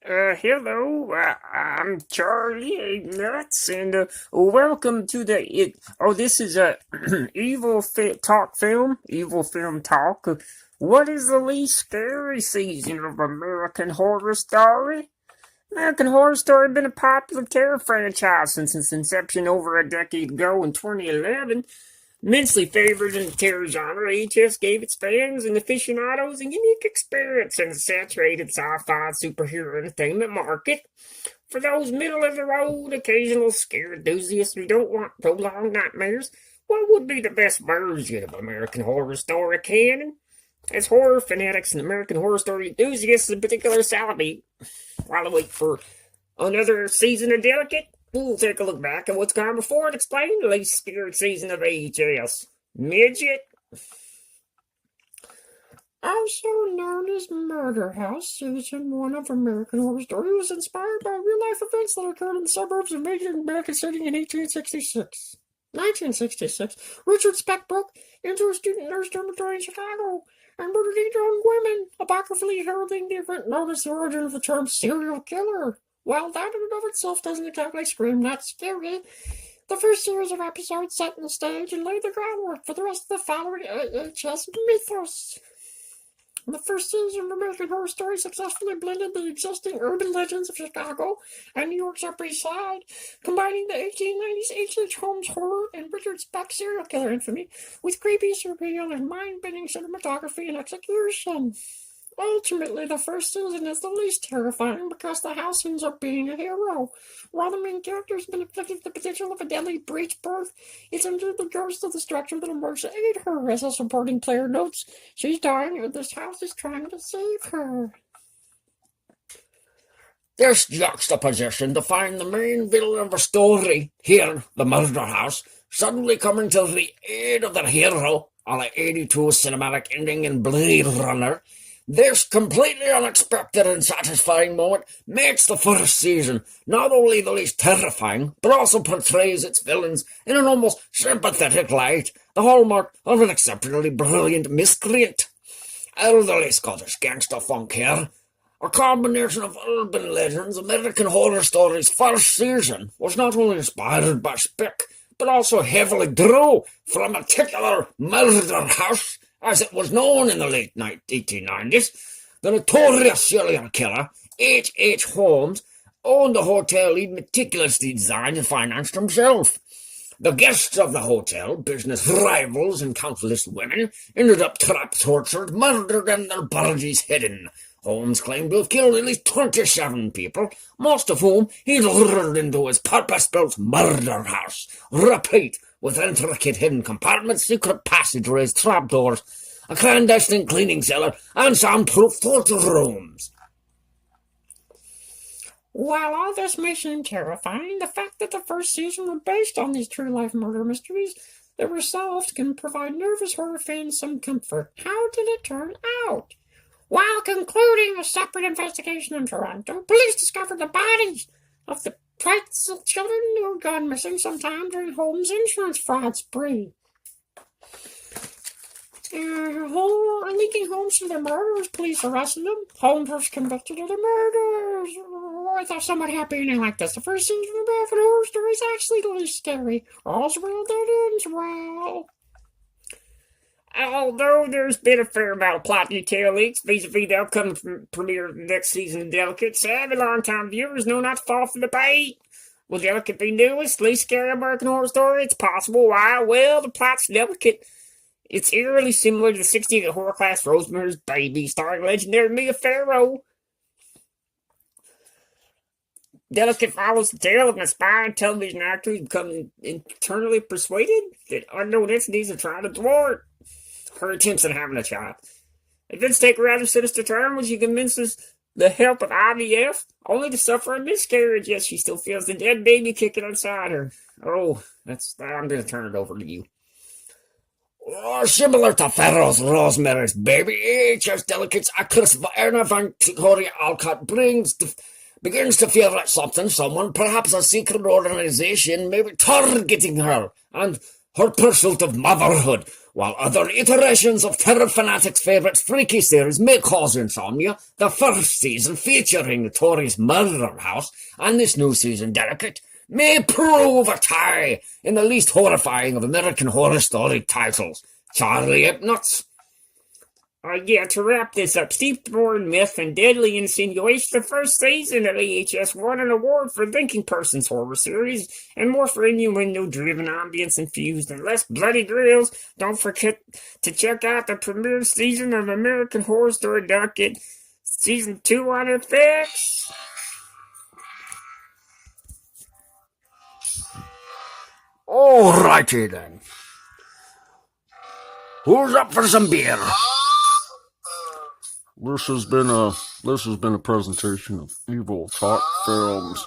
Hello, I'm Charlie Nuts, and welcome to this is a Talk film, Evil.Film.Talk. What is the least scary season of American Horror Story? American Horror Story has been a popular terror franchise since its inception over a decade ago in 2011. Immensely favored in the terror genre, EHS gave its fans and aficionados a unique experience in the saturated sci-fi superhero entertainment market. For those middle-of-the-road, occasional scare enthusiasts who don't want prolonged nightmares, what would be the best version of American Horror Story canon? As horror fanatics and American Horror Story enthusiasts in particular salivate while I wait for another season of Delicate, we'll take a look back at what's gone before and explain the least scared season of AHS. Midget. Also known as Murder House, Season 1 of American Horror Story was inspired by real-life events that occurred in the suburbs of major American City in 1866. 1966, Richard Speck broke into a student nurse dormitory in Chicago and murdered 8 young women, apocryphally heralding the event known as the origin of the term serial killer. While that in and of itself doesn't exactly scream not scary, the first series of episodes set the stage and laid the groundwork for the rest of the following AHS mythos. The first season of American Horror Story successfully blended the existing urban legends of Chicago and New York's Upper East Side, combining the 1890s H.H. Holmes horror and Richard Speck serial killer infamy with creepy, surreal, and mind-bending cinematography and execution. Ultimately, the first season is the least terrifying because the house ends up being a hero. While the main character has been afflicted with the potential of a deadly breech birth, it's indeed the ghost of the structure that emerged to aid her. As a supporting player notes, she's dying and this house is trying to save her. This juxtaposition defined the main villain of the story, here, the murder house, suddenly coming to the aid of the hero, a la 82 cinematic ending in Blade Runner. This completely unexpected and satisfying moment makes the first season not only the least terrifying, but also portrays its villains in an almost sympathetic light, the hallmark of an exceptionally brilliant miscreant. Elderly Scottish gangsta funk here. A combination of urban legends, American Horror Story's first season was not only inspired by Speck, but also heavily drew from a particular murder house, as it was known in the late 1890s. The notorious serial killer, H.H. Holmes, owned the hotel he'd meticulously designed and financed himself. The guests of the hotel, business rivals and countless women, ended up trapped, tortured, murdered, and their bodies hidden. Holmes claimed to have killed at least 27 people, most of whom he lured into his purpose-built murder house, replete with intricate hidden compartments, secret passageways, trapdoors, a clandestine cleaning cellar, and soundproof photo rooms. While all this may seem terrifying, the fact that the first season was based on these true-life murder mysteries that were solved can provide nervous horror fans some comfort. How did it turn out? While concluding a separate investigation in Toronto, police discovered the bodies of the Preitzel children who had gone missing sometime during Holmes' insurance fraud spree. Linking Holmes to the murders, police arrested him. Holmes was convicted of the murders. Oh, I thought somewhat happy ending like this. The first season of American Horror Story is actually the least scary. All's well that ends well. Although there's been a fair amount of plot detail leaks vis-a-vis the upcoming premiere of the next season of Delicate, savvy long-time viewers know not to fall for the bait. Will Delicate be newest, least scary American Horror Story? It's possible. Why? Well, the plot's delicate. It's eerily similar to the 60th horror class Rosemary's Baby, starring legendary Mia Farrow. Delicate follows the tale of an aspiring television actor who becomes internally persuaded that unknown entities are trying to thwart her attempts at having a child. Events take a rather sinister turn when she convinces the help of IVF, only to suffer a miscarriage. Yes, she still feels the dead baby kicking inside her. Oh, I'm going to turn it over to you. Similar to Farrow's Rosemary's Baby, AHS Delicate's actress Verna Van Victoria Alcott begins to feel like someone, perhaps a secret organization, may be targeting her and her pursuit of motherhood. While other iterations of Terror Fanatic's favourite freaky series may cause insomnia, the first season featuring Notorious Murder House and this new season, Delicate, may prove a tie in the least horrifying of American Horror Story titles. Charlie Apenuts. To wrap this up, Steep-Born Myth and Deadly Insinuation, the first season of AHS won an award for Thinking Person's Horror Series, and more for innuendo-driven ambience infused and less bloody grills. Don't forget to check out the premiere season of American Horror Story Docket, Season 2 on FX. Alrighty then. Who's up for some beer? This has been a presentation of Evil.Talk Films.